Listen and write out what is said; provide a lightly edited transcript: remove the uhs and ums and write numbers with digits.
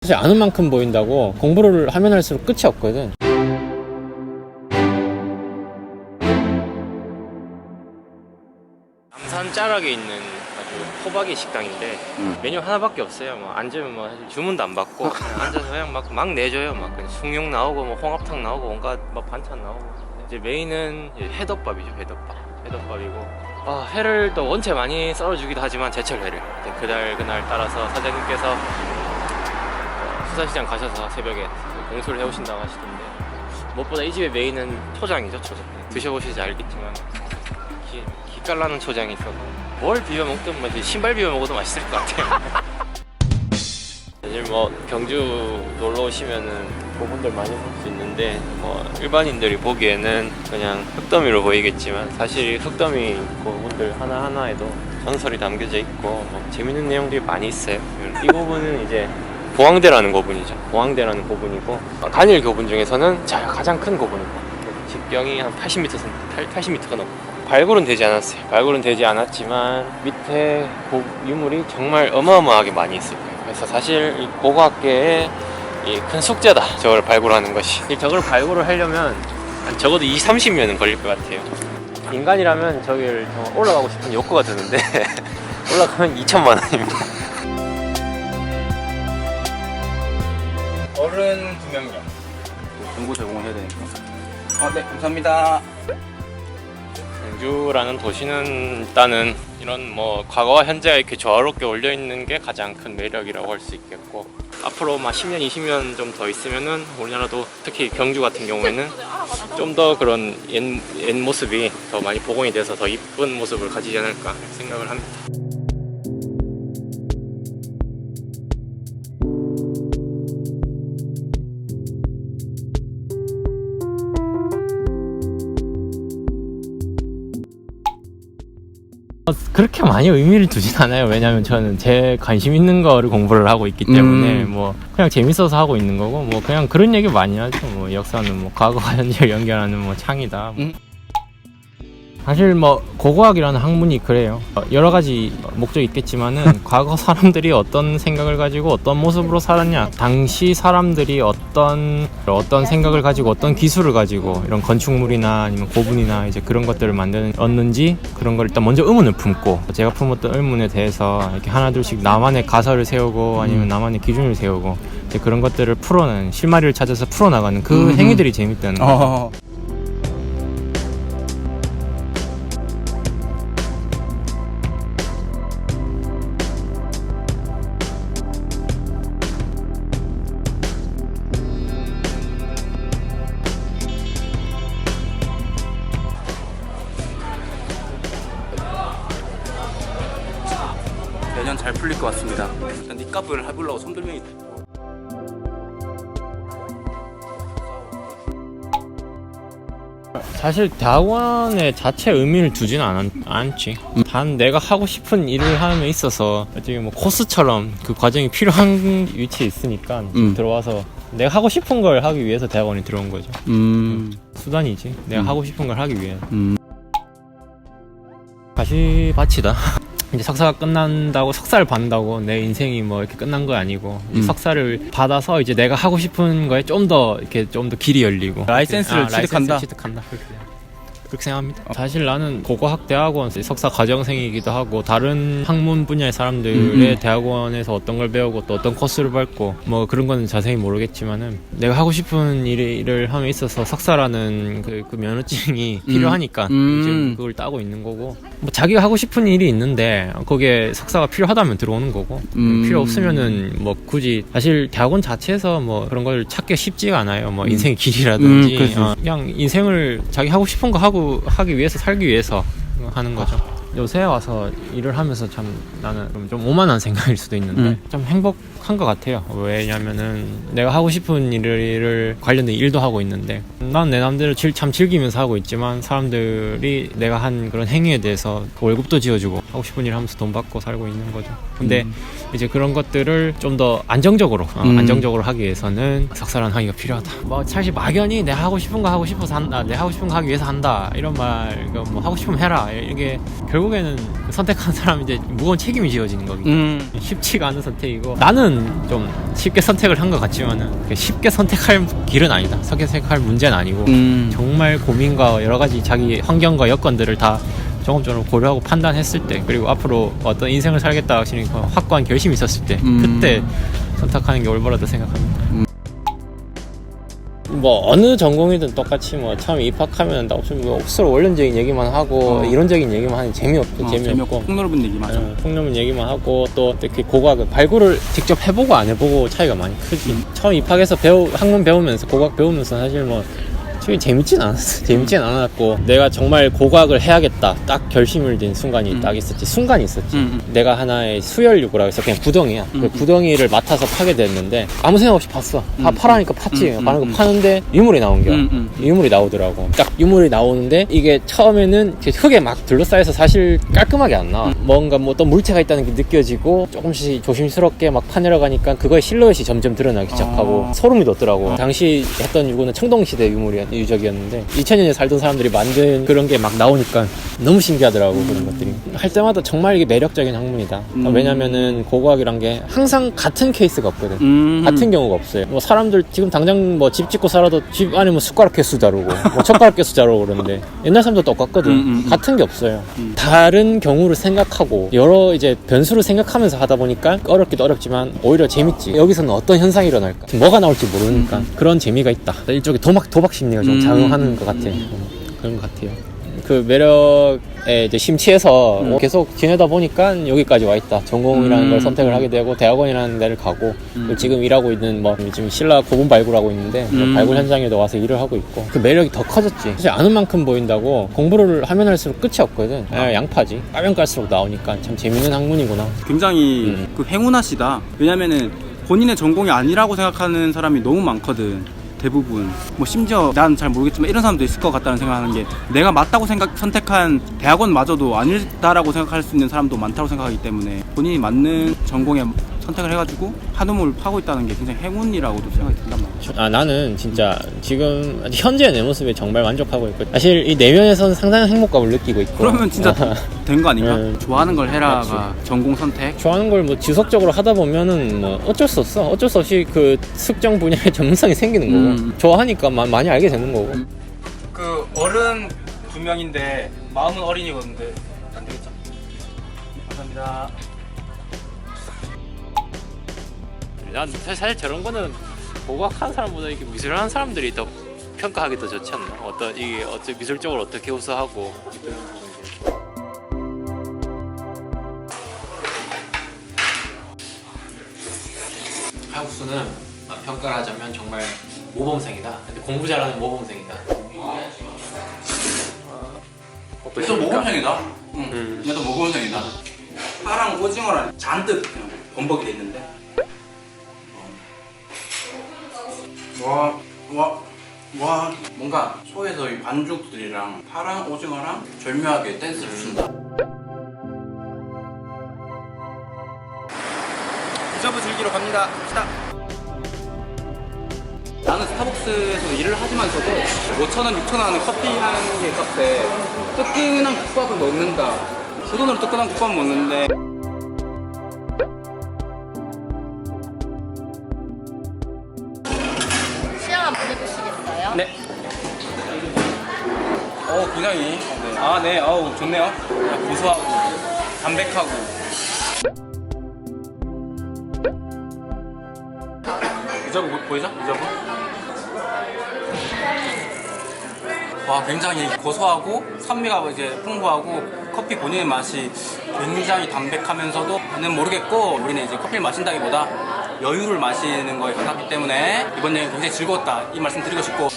사실 아는 만큼 보인다고 공부를 하면 할수록 끝이 없거든. 남산 자락에 있는 아주 호박이 식당인데 메뉴 하나밖에 없어요. 뭐 앉으면 뭐 사실 주문도 안 받고 그냥 앉아서 그냥 막 내줘요. 막 그냥 숭늉 나오고 뭐 홍합탕 나오고 온갖 막 반찬 나오고. 이제 메인은 이제 회덮밥이죠. 회덮밥이고 회를 또 원체 많이 썰어주기도 하지만 제철 회를 그날 따라서 사장님께서 수산시장 가셔서 새벽에 공수를 해오신다고 하시던데 무엇보다 이 집의 메인은 초장이죠. 초장. 드셔보시지 알겠지만 기깔나는 초장이 있어서 뭘 비벼 먹든 뭐 신발 비벼 먹어도 맛있을 것 같아요. 사실 뭐 경주 놀러 오시면은 고분들 많이 볼 수 있는데 뭐 일반인들이 보기에는 그냥 흙더미로 보이겠지만 사실 흙더미 고분들 하나하나에도 전설이 담겨져 있고 뭐 재밌는 내용들이 많이 있어요. 이 고분은 이제 보항대라는 고분이죠. 보항대라는 고분이고 단일 고분 중에서는 가장 큰 고분이고 직경이 한 80m가 넘고 발굴은 되지 않았어요. 발굴은 되지 않았지만 밑에 유물이 정말 어마어마하게 많이 있을 거예요. 그래서 사실 이 고고학계의 큰 숙제다. 저걸 발굴하는 것이. 저걸 발굴을 하려면 적어도 20-30년은 걸릴 것 같아요. 인간이라면 저기를 올라가고 싶은 욕구가 드는데 올라가면 2천만 원입니다. 어른 2명요. 정보 제공을 해야 되니까. 네, 감사합니다. 경주라는 도시는 일단은 이런 뭐 과거와 현재가 이렇게 조화롭게 올려 있는 게 가장 큰 매력이라고 할 수 있겠고 앞으로 막 10년, 20년 좀 더 있으면은 우리나라도 특히 경주 같은 경우에는 좀 더 그런 옛 모습이 더 많이 복원이 돼서 더 이쁜 모습을 가지지 않을까 생각을 합니다. 그렇게 많이 의미를 두진 않아요. 왜냐면 저는 제 관심 있는 거를 공부를 하고 있기 때문에 뭐 그냥 재밌어서 하고 있는 거고 뭐 그냥 그런 얘기 많이 하죠. 뭐 역사는 뭐 과거와 현재를 연결하는 뭐 창이다. 사실 뭐 고고학이라는 학문이 그래요. 여러 가지 목적이 있겠지만은 과거 사람들이 어떤 생각을 가지고 어떤 모습으로 살았냐, 당시 사람들이 어떤 생각을 가지고 어떤 기술을 가지고 이런 건축물이나 아니면 고분이나 이제 그런 것들을 얻는지 그런 걸 일단 먼저 의문을 품고 제가 품었던 의문에 대해서 이렇게 하나둘씩 나만의 가설을 세우고 아니면 나만의 기준을 세우고 이제 그런 것들을 풀어내는 실마리를 찾아서 풀어나가는 그 행위들이 재밌다는 거죠. 내년 잘 풀릴 것 같습니다. 일단 니값을 해보려고 손들명이. 사실 대학원의 자체 의미를 두지는 않지. 단 내가 하고 싶은 일을 함에 있어서 어떻게 뭐 코스처럼 그 과정이 필요한 위치에 있으니까 들어와서 내가 하고 싶은 걸 하기 위해서 대학원에 들어온 거죠. 수단이지. 내가 하고 싶은 걸 하기 위해. 가시밭이다. 이제 석사가 끝난다고 석사를 받는다고 내 인생이 뭐 이렇게 끝난 거 아니고 이제 석사를 받아서 이제 내가 하고 싶은 거에 좀 더 길이 열리고 라이센스를 취득한다. 그렇게 생각합니다. 사실 나는 고고학 대학원 석사 과정생이기도 하고 다른 학문 분야의 사람들의 대학원에서 어떤 걸 배우고 또 어떤 코스를 밟고 뭐 그런 거는 자세히 모르겠지만은 내가 하고 싶은 일을 함에 있어서 석사라는 그 면허증이 필요하니까 이제 그걸 따고 있는 거고 뭐 자기가 하고 싶은 일이 있는데 거기에 석사가 필요하다면 들어오는 거고 필요 없으면은 뭐 굳이 사실 대학원 자체에서 뭐 그런 걸 찾기 쉽지가 않아요. 뭐 인생의 길이라든지 그냥 인생을 자기 하고 싶은 거 하기 위해서 살기 위해서 하는 거죠. 요새 와서 일을 하면서 참 나는 좀 오만한 생각일 수도 있는데 좀 행복한 것 같아요. 왜냐면은 내가 하고 싶은 일을 관련된 일도 하고 있는데 난 내 남대로 참 즐기면서 하고 있지만 사람들이 내가 한 그런 행위에 대해서 월급도 지어주고 하고 싶은 일 하면서 돈 받고 살고 있는 거죠. 근데 이제 그런 것들을 좀 더 안정적으로 하기 위해서는 석사라는 학위가 필요하다. 뭐 사실 막연히 내가 하고 싶은 거 하고 싶어서 한다, 내가 하고 싶은 거 하기 위해서 한다 이런 말, 뭐 하고 싶으면 해라 이게 결국 결국에는 선택한 사람이 이제 무거운 책임이 지어지는 거기. 쉽지가 않은 선택이고 나는 좀 쉽게 선택을 한 것 같지만은 쉽게 선택할 길은 아니다. 쉽게 선택할 문제는 아니고 정말 고민과 여러 가지 자기 환경과 여건들을 다 조금조금 고려하고 판단했을 때 그리고 앞으로 어떤 인생을 살겠다 하시는 확고한 결심이 있었을 때 그때 선택하는 게 올바르다 생각합니다. 뭐 어느 전공이든 똑같이 뭐 처음 입학하면 나 없으면 뭐 억수로 원론적인 얘기만 하고 이론적인 얘기만 하니 재미없고 재미없고 폭넓은 얘기 맞아. 폭넓은 얘기만 하고 또 이렇게 고각을 발굴을 직접 해보고 안 해보고 차이가 많이 크지. 처음 입학해서 학문 배우면서 고각 배우면서 사실 뭐 재밌진 않았어. 재밌진 않았고 내가 정말 고각을 해야겠다 딱 결심을 든 순간이 딱 있었지. 순간이 있었지. 내가 하나의 수열유구라고 해서 그냥 구덩이야. 그 구덩이를 맡아서 파게 됐는데 아무 생각 없이 팠어. 파라니까 팠지. 파는 거 파는데 유물이 나온 겨. 유물이 나오더라고. 딱 유물이 나오는데 이게 처음에는 흙에 막 둘러싸여서 사실 깔끔하게 안 나와. 뭔가 뭐 어떤 물체가 있다는 게 느껴지고 조금씩 조심스럽게 막 파내려가니까 그거의 실루엣이 점점 드러나기 시작하고 소름이 돋더라고. 당시 했던 유구는 청동시대 유적이었는데 2000년에 살던 사람들이 만든 그런 게 막 나오니까 너무 신기하더라고. 그런 것들이 할 때마다 정말 이게 매력적인 학문이다. 왜냐면은 고고학이란 게 항상 같은 케이스가 없거든. 같은 경우가 없어요. 뭐 사람들 지금 당장 뭐 집 짓고 살아도 집 안에 뭐 숟가락 개수 다르고 뭐 젓가락 개수 다르고 그러는데 옛날 사람도 똑같거든. 같은 게 없어요. 다른 경우를 생각하고 여러 이제 변수를 생각하면서 하다 보니까 어렵기도 어렵지만 오히려 재밌지. 여기서는 어떤 현상이 일어날까, 뭐가 나올지 모르니까 그런 재미가 있다. 일종의 도박 심리가 좀 작용하는 것 같아. 그런 것 같아요. 그 매력에 이제 심취해서 계속 지내다 보니까 여기까지 와 있다. 전공이라는 걸 선택을 하게 되고 대학원이라는 데를 가고 지금 일하고 있는 뭐 지금 신라 고분 발굴하고 있는데 발굴 현장에도 와서 일을 하고 있고 그 매력이 더 커졌지. 사실 아는 만큼 보인다고 공부를 하면 할수록 끝이 없거든. 양파지. 까면 깔수록 나오니까 참 재밌는 학문이구나. 굉장히 그 행운하시다. 왜냐면은 본인의 전공이 아니라고 생각하는 사람이 너무 많거든. 대부분 뭐 심지어 난 잘 모르겠지만 이런 사람도 있을 것 같다는 생각하는 게 내가 맞다고 선택한 대학원마저도 아니다라고 생각할 수 있는 사람도 많다고 생각하기 때문에 본인이 맞는 전공에 선택을 해가지고 한우물을 파고 있다는 게 굉장히 행운이라고도 생각이 든단 말이야. 나는 진짜 지금 현재 내 모습에 정말 만족하고 있고 사실 이 내면에서는 상당한 행복감을 느끼고 있고. 그러면 진짜 된 거 아닌가? 좋아하는 걸 해라가 전공 선택. 좋아하는 걸 뭐 지속적으로 하다 보면은 뭐 어쩔 수 없어. 어쩔 수 없이 그 특정 분야의 전문성이 생기는 거고 좋아하니까 많이 알게 되는 거고. 그 어른 2명인데 마음은 어린이거든요. 안 되겠죠? 감사합니다. 난 사실 저런 거는 고고학하는 사람보다 이렇게 미술을 하는 사람들이 더 평가하기 더 좋지 않나? 이게 미술적으로 어떻게 우수하고. 칼국수는 평가를 하자면 정말 모범생이다. 근데 공부 잘하는 모범생이다. 얘도 모범생이다. 얘도 모범생이다. 파랑 오징어랑 잔뜩 그냥 범벅이 돼 있는데. 와, 뭔가 소에서 이 반죽들이랑 파랑 오징어랑 절묘하게 댄스를 준다. 디저브 즐기러 갑니다. 갑시다. 나는 스타벅스에서 일을 하지만서도 5,000원, 6,000원 하는 커피 하는 게 값에 뜨끈한 국밥을 먹는다. 그 돈으로 뜨끈한 국밥을 먹는데 시향 한번 해보시겠어요? 네. 굉장히. 네. 네. 좋네요. 고소하고, 담백하고. 이저브 보이죠? 이저브? 와, 굉장히 고소하고, 산미가 이제 풍부하고, 커피 본연의 맛이 굉장히 담백하면서도 모르겠고, 우리는 이제 커피를 마신다기보다 여유를 마시는 거에 가깝기 때문에 이번 여행 굉장히 즐거웠다 이 말씀 드리고 싶고